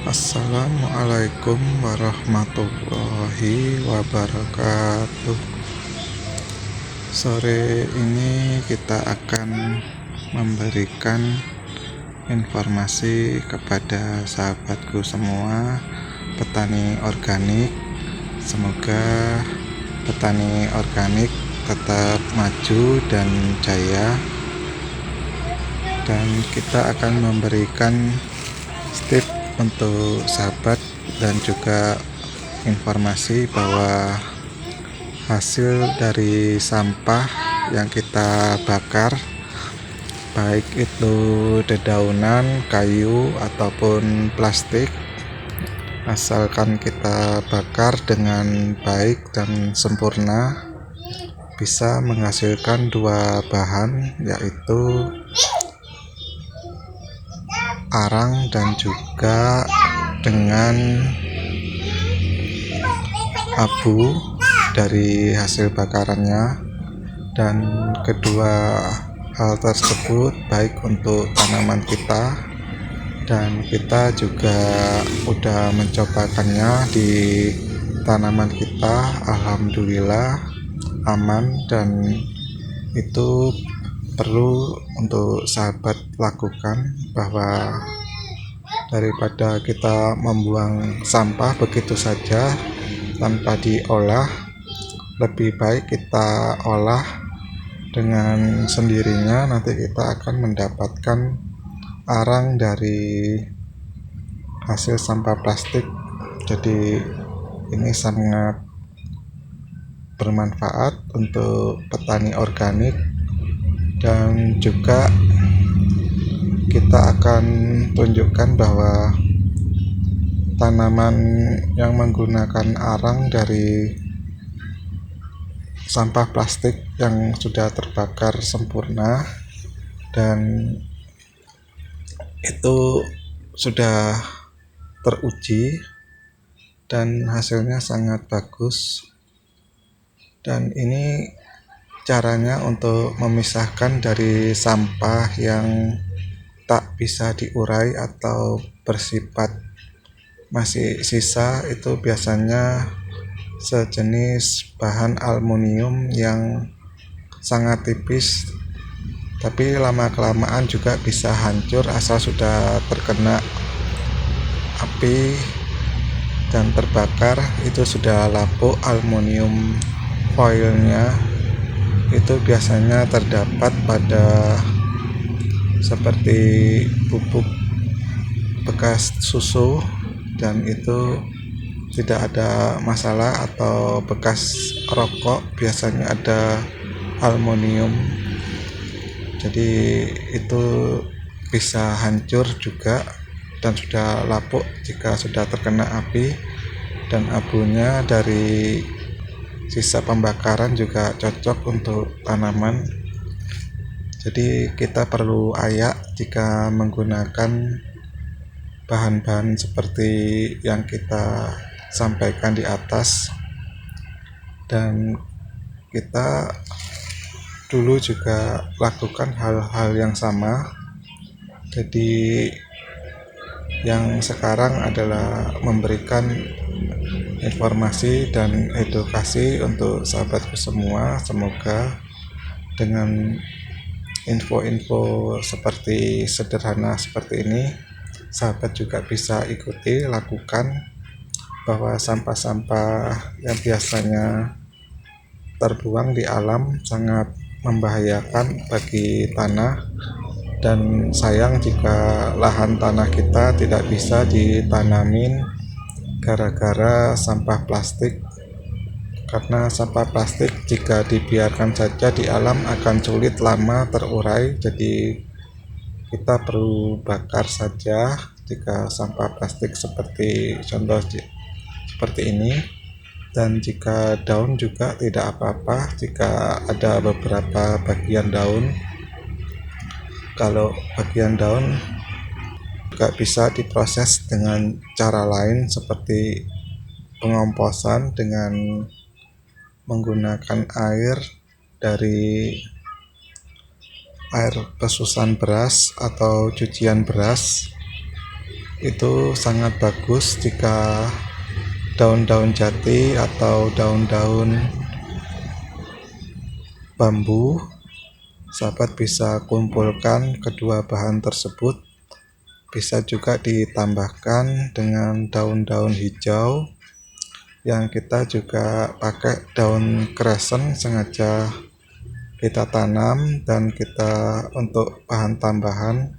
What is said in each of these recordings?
Assalamualaikum warahmatullahi wabarakatuh. Sore ini kita akan memberikan informasi kepada sahabatku semua petani organik. Semoga petani organik tetap maju dan jaya, dan kita akan memberikan tips untuk sahabat dan juga informasi bahwa hasil dari sampah yang kita bakar, baik itu dedaunan, kayu ataupun plastik, asalkan kita bakar dengan baik dan sempurna, bisa menghasilkan dua bahan, yaitu arang dan juga dengan abu dari hasil bakarannya. Dan kedua hal tersebut baik untuk tanaman kita, dan kita juga udah mencobakannya di tanaman kita. Alhamdulillah aman, dan itu perlu untuk sahabat lakukan, bahwa daripada kita membuang sampah begitu saja tanpa diolah, lebih baik kita olah dengan sendirinya. Nanti kita akan mendapatkan arang dari hasil sampah plastik. Jadi ini sangat bermanfaat untuk petani organik, dan juga kita akan tunjukkan bahwa tanaman yang menggunakan arang dari sampah plastik yang sudah terbakar sempurna, dan itu sudah teruji dan hasilnya sangat bagus. Dan ini caranya untuk memisahkan dari sampah yang tak bisa diurai atau bersifat masih sisa. Itu biasanya sejenis bahan aluminium yang sangat tipis, tapi lama-kelamaan juga bisa hancur asal sudah terkena api dan terbakar. Itu sudah lapuk aluminium foilnya. Itu biasanya terdapat pada seperti bubuk bekas susu, dan itu tidak ada masalah. Atau bekas rokok biasanya ada aluminium, jadi itu bisa hancur juga dan sudah lapuk jika sudah terkena api. Dan abunya dari sisa pembakaran juga cocok untuk tanaman. Jadi kita perlu ayak jika menggunakan bahan-bahan seperti yang kita sampaikan di atas. Dan kita dulu juga lakukan hal-hal yang sama. Jadi yang sekarang adalah memberikan informasi dan edukasi untuk sahabatku semua. Semoga dengan info-info seperti sederhana seperti ini, sahabat juga bisa ikuti lakukan, bahwa sampah-sampah yang biasanya terbuang di alam sangat membahayakan bagi tanah. Dan sayang jika lahan tanah kita tidak bisa ditanamin gara-gara sampah plastik. Karena sampah plastik jika dibiarkan saja di alam akan sulit lama terurai. Jadi kita perlu bakar saja jika sampah plastik seperti contoh seperti ini. Dan jika daun juga tidak apa-apa jika ada beberapa bagian daun. Kalau bagian daun juga bisa diproses dengan cara lain, seperti pengomposan dengan menggunakan air dari air pesusan beras atau cucian beras. itu sangat bagus jika daun-daun jati atau daun-daun bambu, sahabat bisa kumpulkan kedua bahan tersebut. Bisa juga ditambahkan dengan daun-daun hijau yang kita juga pakai daun kresen sengaja kita tanam dan kita untuk bahan tambahan.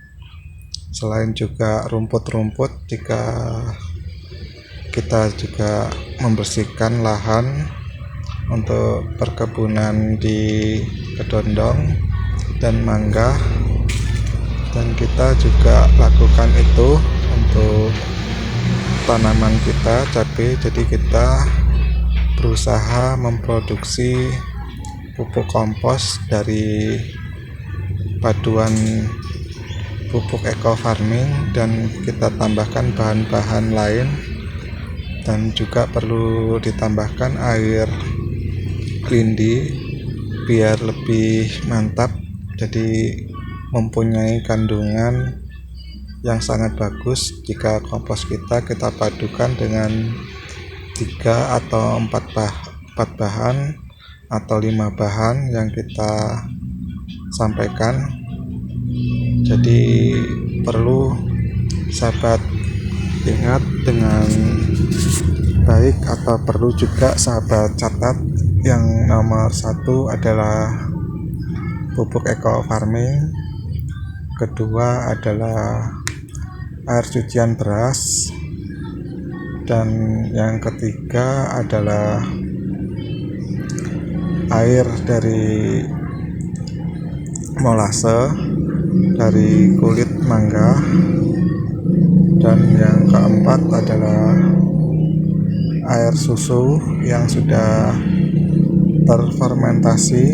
Selain juga rumput-rumput, jika kita juga membersihkan lahan untuk perkebunan di kedondong dan mangga, dan kita juga lakukan itu untuk tanaman kita cabai. Jadi kita berusaha memproduksi pupuk kompos dari paduan pupuk eco farming, dan kita tambahkan bahan-bahan lain, dan juga perlu ditambahkan air lindi biar lebih mantap. Jadi mempunyai kandungan yang sangat bagus jika kompos kita padukan dengan 3 atau 4 bahan atau 5 bahan yang kita sampaikan. Jadi perlu sahabat ingat dengan baik, atau perlu juga sahabat catat. Yang nomor 1 adalah pupuk eco farming, kedua adalah air cucian beras, dan yang ketiga adalah air dari molase dari kulit mangga, dan yang keempat adalah air susu yang sudah terfermentasi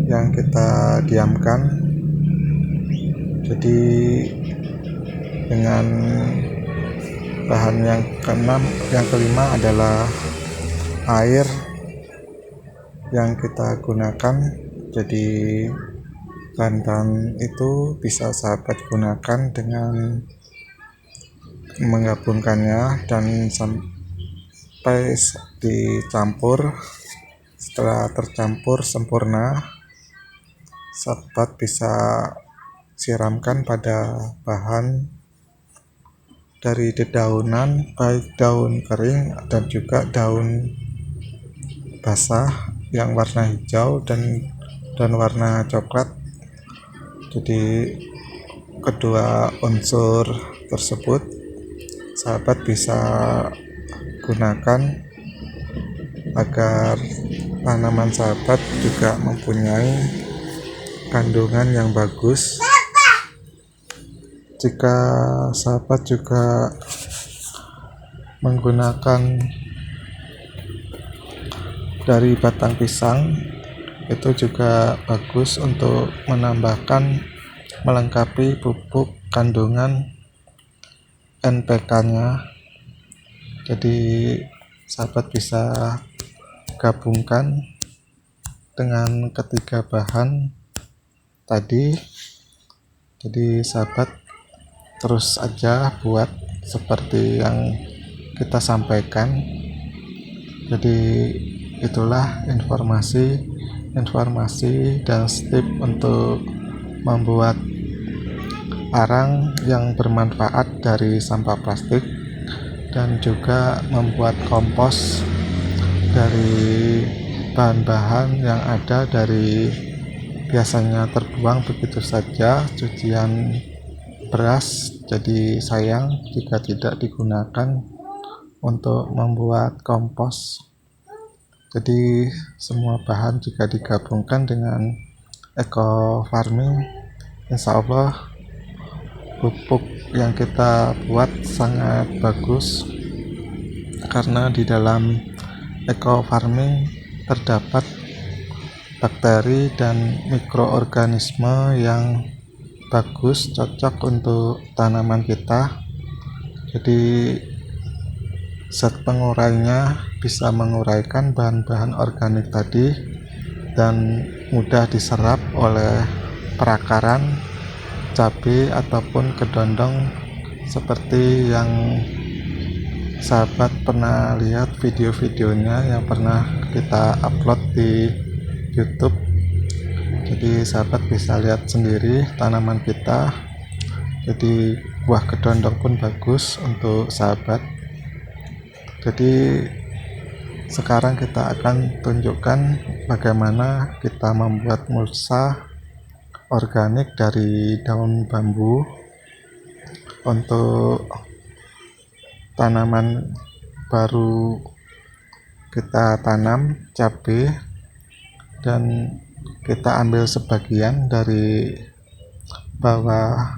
yang kita diamkan. Jadi dengan bahan yang kelima adalah air yang kita gunakan. Jadi bahan-bahan itu bisa sahabat gunakan dengan menggabungkannya dan sampai dicampur. Setelah tercampur sempurna, sahabat bisa siramkan pada bahan dari dedaunan, baik daun kering dan juga daun basah yang warna hijau dan warna coklat. Jadi kedua unsur tersebut sahabat bisa gunakan agar tanaman sahabat juga mempunyai kandungan yang bagus. Jika sahabat juga menggunakan dari batang pisang, itu juga bagus untuk menambahkan, melengkapi pupuk kandungan NPK-nya. Jadi sahabat bisa gabungkan dengan ketiga bahan tadi. Jadi sahabat terus aja buat seperti yang kita sampaikan. Jadi itulah informasi dan tip untuk membuat arang yang bermanfaat dari sampah plastik, dan juga membuat kompos dari bahan-bahan yang ada dari biasanya terbuang begitu saja, cucian beras. Jadi sayang jika tidak digunakan untuk membuat kompos. Jadi semua bahan jika digabungkan dengan eco farming, insya Allah pupuk yang kita buat sangat bagus, karena di dalam eco farming terdapat bakteri dan mikroorganisme yang bagus, cocok untuk tanaman kita. Jadi zat pengurainya bisa menguraikan bahan-bahan organik tadi dan mudah diserap oleh perakaran cabai ataupun kedondong seperti yang sahabat pernah lihat video-videonya yang pernah kita upload di YouTube. Jadi sahabat bisa lihat sendiri tanaman kita. Jadi buah kedondong pun bagus untuk sahabat. Jadi sekarang kita akan tunjukkan bagaimana kita membuat mulsa organik dari daun bambu untuk tanaman baru kita tanam, cabai, dan kita ambil sebagian dari bawah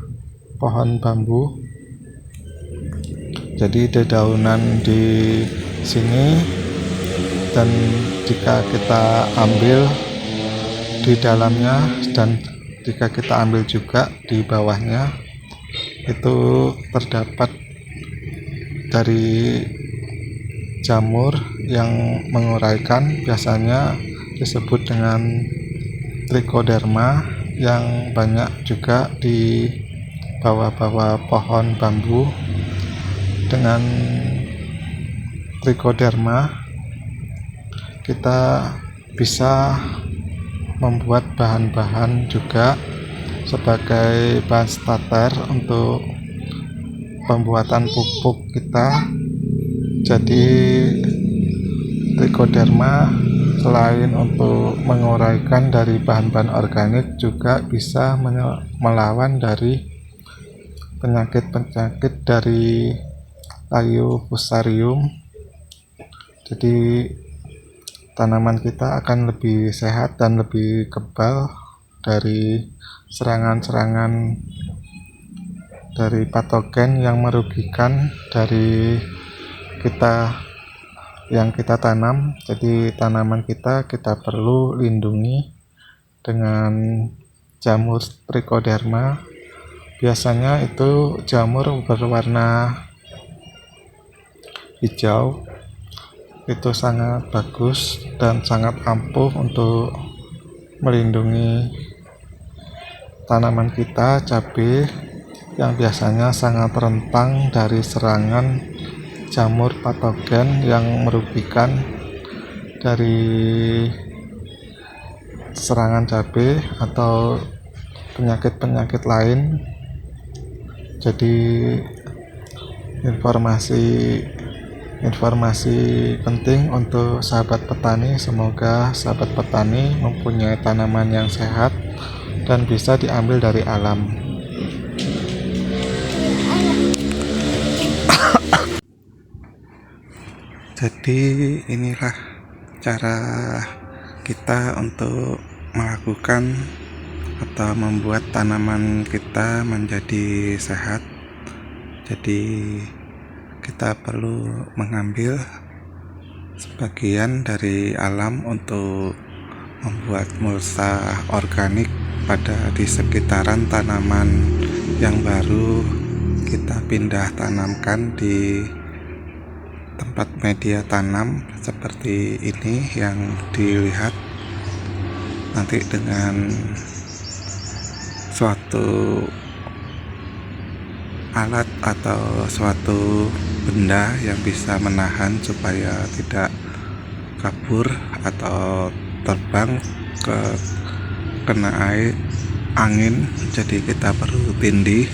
pohon bambu. Jadi dedaunan di sini, dan jika kita ambil di dalamnya dan jika kita ambil juga di bawahnya, itu terdapat dari jamur yang menguraikan, biasanya disebut dengan trichoderma, yang banyak juga di bawah-bawah pohon bambu. Dengan trichoderma kita bisa membuat bahan-bahan juga sebagai bahan starter untuk pembuatan pupuk kita. Jadi trichoderma selain untuk menguraikan dari bahan-bahan organik, juga bisa melawan dari penyakit-penyakit dari layu fusarium. Jadi tanaman kita akan lebih sehat dan lebih kebal dari serangan-serangan dari patogen yang merugikan dari kita yang kita tanam. Jadi tanaman kita perlu lindungi dengan jamur trichoderma. Biasanya itu jamur berwarna hijau, itu sangat bagus dan sangat ampuh untuk melindungi tanaman kita, cabai, yang biasanya sangat rentan dari serangan jamur patogen yang merugikan dari serangan cabai atau penyakit-penyakit lain. Jadi informasi penting untuk sahabat petani. Semoga sahabat petani mempunyai tanaman yang sehat dan bisa diambil dari alam. Jadi inilah cara kita untuk melakukan atau membuat tanaman kita menjadi sehat. Jadi kita perlu mengambil sebagian dari alam untuk membuat mulsa organik di sekitaran tanaman yang baru kita pindah tanamkan di tempat media tanam seperti ini yang dilihat. Nanti dengan suatu alat atau suatu benda yang bisa menahan supaya tidak kabur atau terbang kena air angin, jadi kita perlu tindih.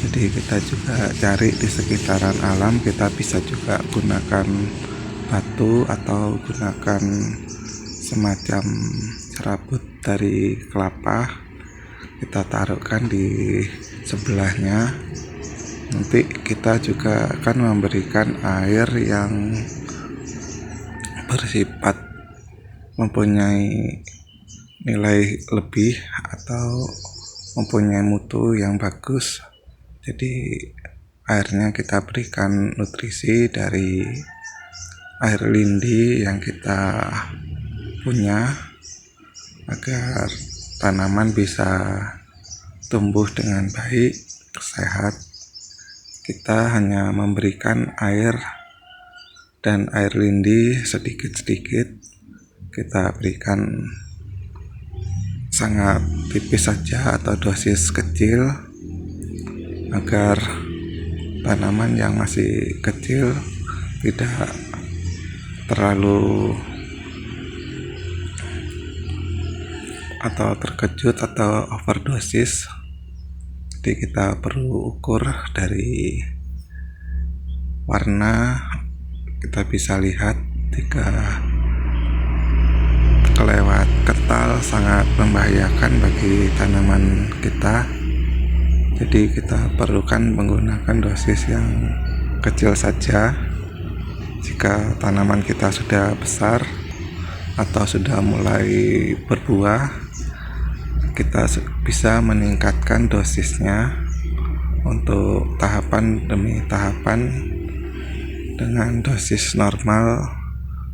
Jadi kita juga cari di sekitaran alam, kita bisa juga gunakan batu atau gunakan semacam serabut dari kelapa, kita taruhkan di sebelahnya. Nanti kita juga akan memberikan air yang bersifat mempunyai nilai lebih atau mempunyai mutu yang bagus. Jadi airnya kita berikan nutrisi dari air lindi yang kita punya agar tanaman bisa tumbuh dengan baik, sehat. Kita hanya memberikan air dan air lindi sedikit-sedikit, kita berikan sangat tipis saja atau dosis kecil agar tanaman yang masih kecil tidak terlalu atau terkejut atau overdosis. Jadi kita perlu ukur dari warna, kita bisa lihat jika kelewat kental sangat membahayakan bagi tanaman kita. Jadi kita perlukan menggunakan dosis yang kecil saja. Jika tanaman kita sudah besar atau sudah mulai berbuah, kita bisa meningkatkan dosisnya untuk tahapan demi tahapan dengan dosis normal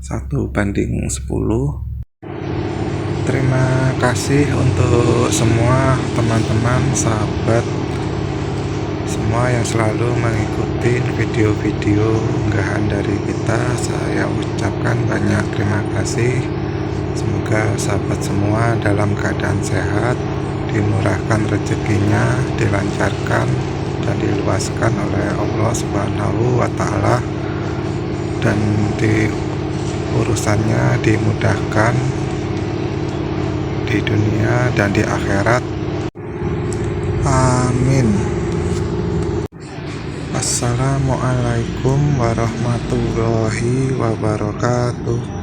1:10. Terima kasih untuk semua teman-teman, sahabat semua yang selalu mengikuti video-video unggahan dari kita. Saya ucapkan banyak terima kasih. Semoga sahabat semua dalam keadaan sehat, dimurahkan rezekinya, dilancarkan dan diluaskan oleh Allah Subhanahu wa Ta'ala, dan di urusannya dimudahkan di dunia dan di akhirat. Amin. Assalamualaikum warahmatullahi wabarakatuh.